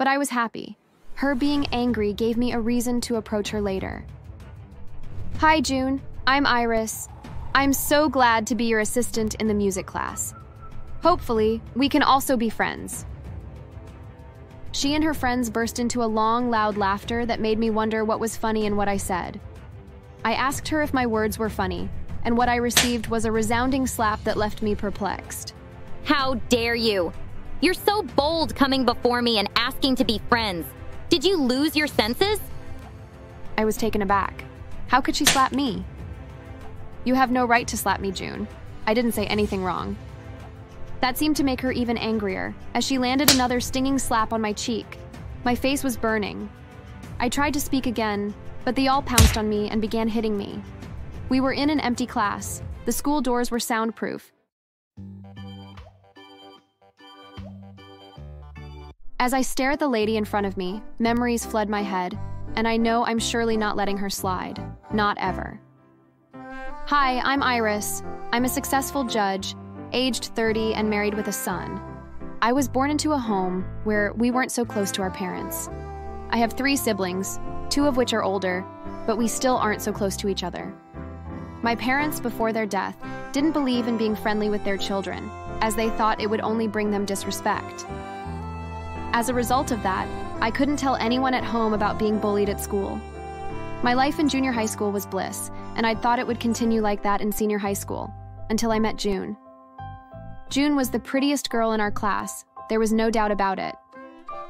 but I was happy. Her being angry gave me a reason to approach her later. Hi, June. I'm Iris. I'm so glad to be your assistant in the music class. Hopefully, we can also be friends. She and her friends burst into a long, loud laughter that made me wonder what was funny in what I said. I asked her if my words were funny, and what I received was a resounding slap that left me perplexed. How dare you? You're so bold coming before me and asking to be friends. Did you lose your senses? I was taken aback. How could she slap me? You have no right to slap me, June. I didn't say anything wrong. That seemed to make her even angrier, as she landed another stinging slap on my cheek. My face was burning. I tried to speak again, but they all pounced on me and began hitting me. We were in an empty class. The school doors were soundproof. As I stare at the lady in front of me, memories flood my head, and I know I'm surely not letting her slide. Not ever. Hi, I'm Iris. I'm a successful judge, aged 30 and married with a son. I was born into a home where we weren't so close to our parents. I have 3 siblings, 2 of which are older, but we still aren't so close to each other. My parents, before their death, didn't believe in being friendly with their children, as they thought it would only bring them disrespect. As a result of that, I couldn't tell anyone at home about being bullied at school. My life in junior high school was bliss, and I'd thought it would continue like that in senior high school, until I met June. June was the prettiest girl in our class, there was no doubt about it.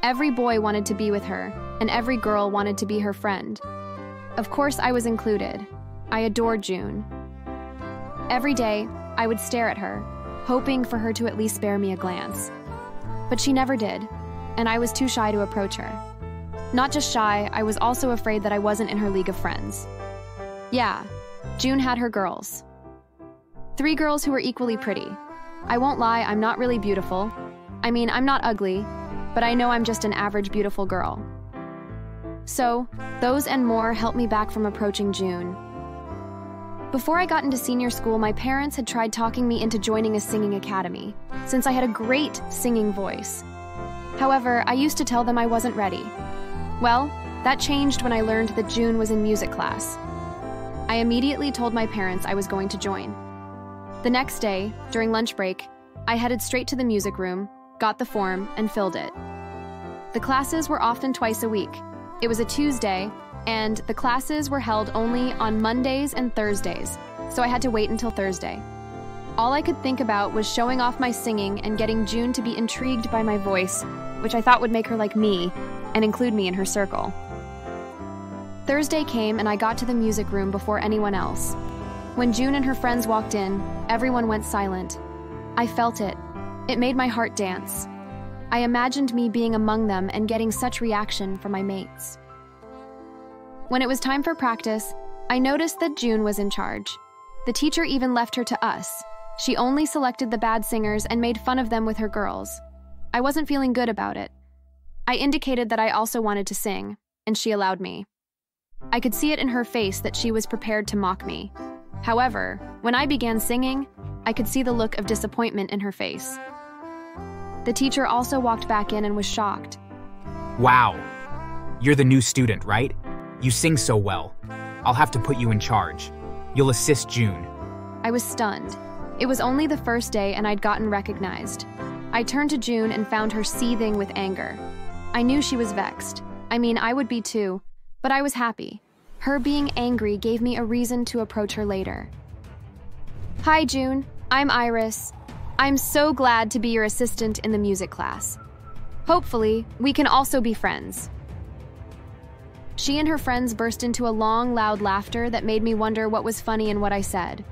Every boy wanted to be with her, and every girl wanted to be her friend. Of course, I was included. I adored June. Every day, I would stare at her, hoping for her to at least spare me a glance. But she never did, and I was too shy to approach her. Not just shy, I was also afraid that I wasn't in her league of friends. Yeah, June had her girls. 3 girls who were equally pretty. I won't lie, I'm not really beautiful. I mean, I'm not ugly, but I know I'm just an average beautiful girl. So, those and more helped me back from approaching June. Before I got into senior school, my parents had tried talking me into joining a singing academy, since I had a great singing voice. However, I used to tell them I wasn't ready. Well, that changed when I learned that June was in music class. I immediately told my parents I was going to join. The next day, during lunch break, I headed straight to the music room, got the form, and filled it. The classes were often twice a week. It was a Tuesday, and the classes were held only on Mondays and Thursdays, so I had to wait until Thursday. All I could think about was showing off my singing and getting June to be intrigued by my voice, which I thought would make her like me and include me in her circle. Thursday came and I got to the music room before anyone else. When June and her friends walked in, everyone went silent. I felt it. It made my heart dance. I imagined me being among them and getting such reaction from my mates. When it was time for practice, I noticed that June was in charge. The teacher even left her to us. She only selected the bad singers and made fun of them with her girls. I wasn't feeling good about it. I indicated that I also wanted to sing, and she allowed me. I could see it in her face that she was prepared to mock me. However, when I began singing, I could see the look of disappointment in her face. The teacher also walked back in and was shocked. Wow, you're the new student, right? You sing so well. I'll have to put you in charge. You'll assist June. I was stunned. It was only the first day and I'd gotten recognized. I turned to June and found her seething with anger. I knew she was vexed. I mean, I would be too, but I was happy. Her being angry gave me a reason to approach her later. Hi, June. I'm Iris. I'm so glad to be your assistant in the music class. Hopefully, we can also be friends. She and her friends burst into a long, loud laughter that made me wonder what was funny in what I said.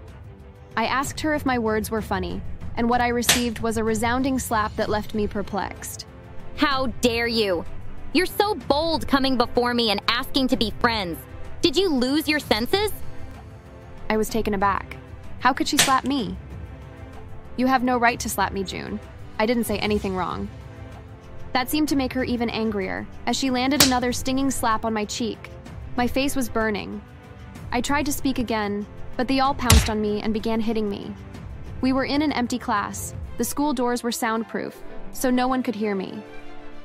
I asked her if my words were funny, and what I received was a resounding slap that left me perplexed. How dare you? You're so bold coming before me and asking to be friends. Did you lose your senses? I was taken aback. How could she slap me? You have no right to slap me, June. I didn't say anything wrong. That seemed to make her even angrier, as she landed another stinging slap on my cheek. My face was burning. I tried to speak again, but they all pounced on me and began hitting me. We were in an empty class. The school doors were soundproof, so no one could hear me.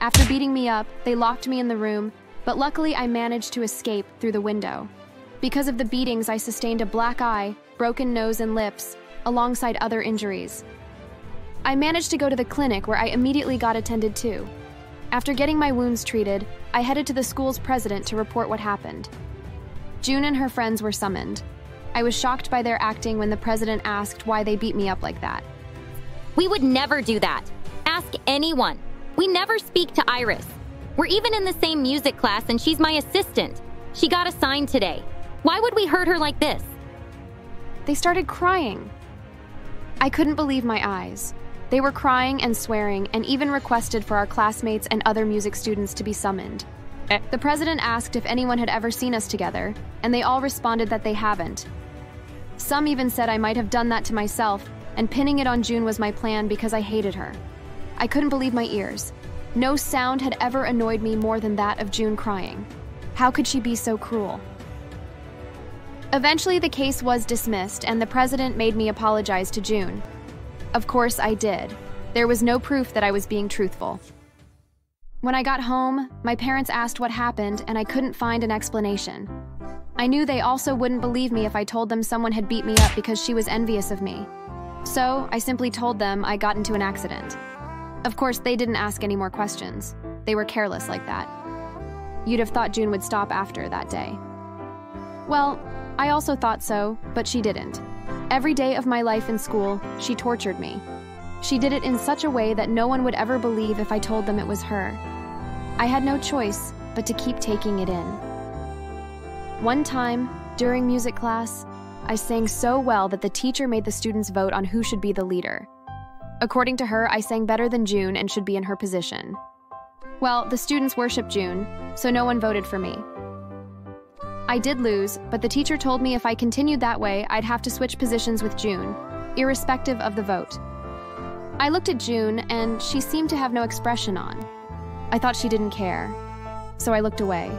After beating me up, they locked me in the room, but luckily I managed to escape through the window. Because of the beatings, I sustained a black eye, broken nose and lips, alongside other injuries. I managed to go to the clinic where I immediately got attended to. After getting my wounds treated, I headed to the school's president to report what happened. June and her friends were summoned. I was shocked by their acting when the president asked why they beat me up like that. We would never do that. Ask anyone. We never speak to Iris. We're even in the same music class and she's my assistant. She got assigned today. Why would we hurt her like this? They started crying. I couldn't believe my eyes. They were crying and swearing and even requested for our classmates and other music students to be summoned. The president asked if anyone had ever seen us together, and they all responded that they haven't. Some even said I might have done that to myself, and pinning it on June was my plan because I hated her. I couldn't believe my ears. No sound had ever annoyed me more than that of June crying. How could she be so cruel? Eventually, the case was dismissed, and the president made me apologize to June. Of course, I did. There was no proof that I was being truthful. When I got home, my parents asked what happened, and I couldn't find an explanation. I knew they also wouldn't believe me if I told them someone had beat me up because she was envious of me. So, I simply told them I got into an accident. Of course, they didn't ask any more questions. They were careless like that. You'd have thought June would stop after that day. Well, I also thought so, but she didn't. Every day of my life in school, she tortured me. She did it in such a way that no one would ever believe if I told them it was her. I had no choice but to keep taking it in. One time, during music class, I sang so well that the teacher made the students vote on who should be the leader. According to her, I sang better than June and should be in her position. Well, the students worshiped June, so no one voted for me. I did lose, but the teacher told me if I continued that way, I'd have to switch positions with June, irrespective of the vote. I looked at June, and she seemed to have no expression on. I thought she didn't care, so I looked away.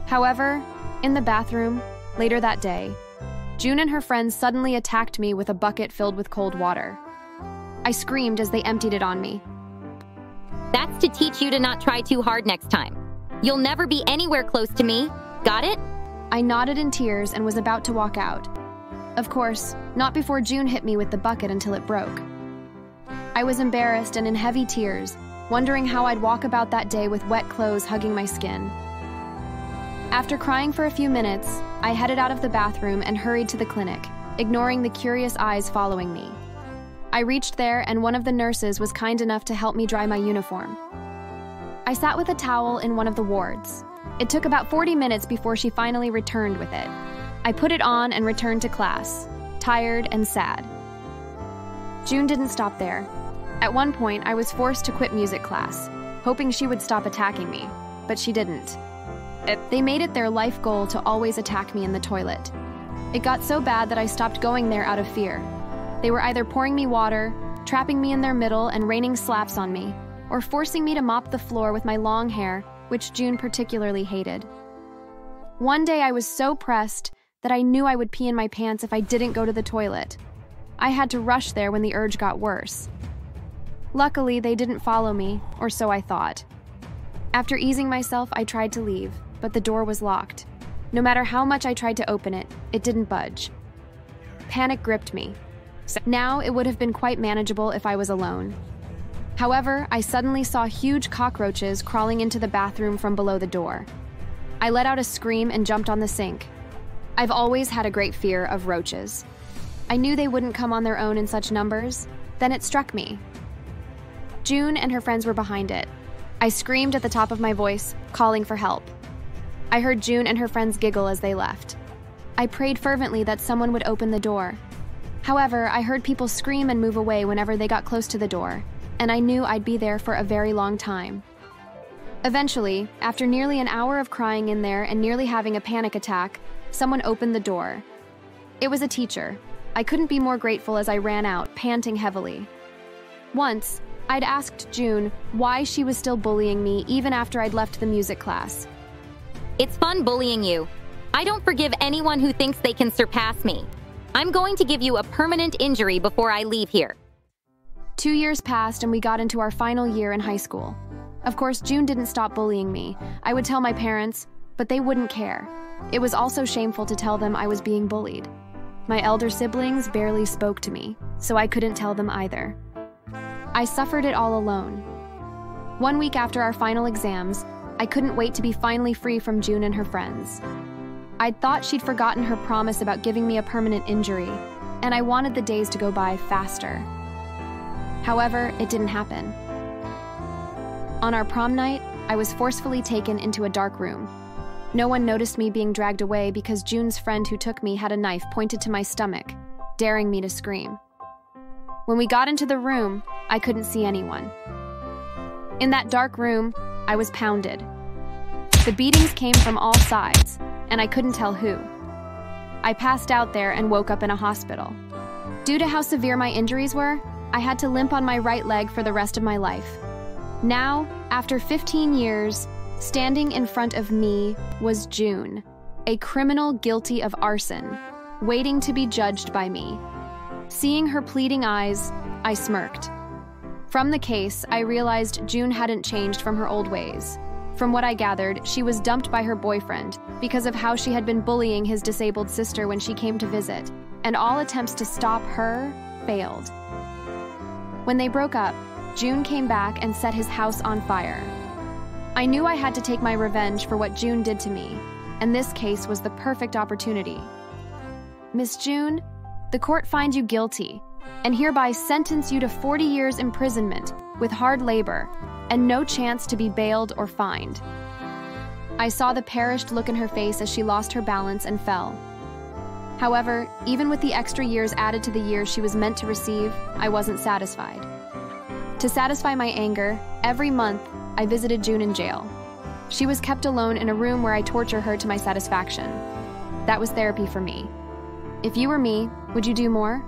However, in the bathroom, later that day, June and her friends suddenly attacked me with a bucket filled with cold water. I screamed as they emptied it on me. That's to teach you to not try too hard next time. You'll never be anywhere close to me. Got it? I nodded in tears and was about to walk out. Of course, not before June hit me with the bucket until it broke. I was embarrassed and in heavy tears, wondering how I'd walk about that day with wet clothes hugging my skin. After crying for a few minutes, I headed out of the bathroom and hurried to the clinic, ignoring the curious eyes following me. I reached there and one of the nurses was kind enough to help me dry my uniform. I sat with a towel in one of the wards. It took about 40 minutes before she finally returned with it. I put it on and returned to class, tired and sad. June didn't stop there. At one point, I was forced to quit music class, hoping she would stop attacking me, but she didn't. They made it their life goal to always attack me in the toilet. It got so bad that I stopped going there out of fear. They were either pouring me water, trapping me in their middle and raining slaps on me, or forcing me to mop the floor with my long hair, which June particularly hated. One day I was so pressed that I knew I would pee in my pants if I didn't go to the toilet. I had to rush there when the urge got worse. Luckily, they didn't follow me, or so I thought. After easing myself, I tried to leave, but the door was locked. No matter how much I tried to open it, it didn't budge. Panic gripped me. Now it would have been quite manageable if I was alone. However, I suddenly saw huge cockroaches crawling into the bathroom from below the door. I let out a scream and jumped on the sink. I've always had a great fear of roaches. I knew they wouldn't come on their own in such numbers. Then it struck me. June and her friends were behind it. I screamed at the top of my voice, calling for help. I heard June and her friends giggle as they left. I prayed fervently that someone would open the door. However, I heard people scream and move away whenever they got close to the door, and I knew I'd be there for a very long time. Eventually, after nearly an hour of crying in there and nearly having a panic attack, someone opened the door. It was a teacher. I couldn't be more grateful as I ran out, panting heavily. Once, I'd asked June why she was still bullying me even after I'd left the music class. It's fun bullying you. I don't forgive anyone who thinks they can surpass me. I'm going to give you a permanent injury before I leave here. 2 years passed and we got into our final year in high school. Of course, June didn't stop bullying me. I would tell my parents, but they wouldn't care. It was also shameful to tell them I was being bullied. My elder siblings barely spoke to me, so I couldn't tell them either. I suffered it all alone. 1 week after our final exams, I couldn't wait to be finally free from June and her friends. I'd thought she'd forgotten her promise about giving me a permanent injury, and I wanted the days to go by faster. However, it didn't happen. On our prom night, I was forcefully taken into a dark room. No one noticed me being dragged away because June's friend who took me had a knife pointed to my stomach, daring me to scream. When we got into the room, I couldn't see anyone. In that dark room, I was pounded. The beatings came from all sides, and I couldn't tell who. I passed out there and woke up in a hospital. Due to how severe my injuries were, I had to limp on my right leg for the rest of my life. Now, after 15 years, standing in front of me was June, a criminal guilty of arson, waiting to be judged by me. Seeing her pleading eyes, I smirked. From the case, I realized June hadn't changed from her old ways. From what I gathered, she was dumped by her boyfriend because of how she had been bullying his disabled sister when she came to visit, and all attempts to stop her failed. When they broke up, June came back and set his house on fire. I knew I had to take my revenge for what June did to me, and this case was the perfect opportunity. Miss June, the court finds you guilty, and hereby sentence you to 40 years imprisonment with hard labor and no chance to be bailed or fined. I saw the perished look in her face as she lost her balance and fell. However, even with the extra years added to the years she was meant to receive, I wasn't satisfied. To satisfy my anger, every month, I visited June in jail. She was kept alone in a room where I torture her to my satisfaction. That was therapy for me. If you were me, would you do more?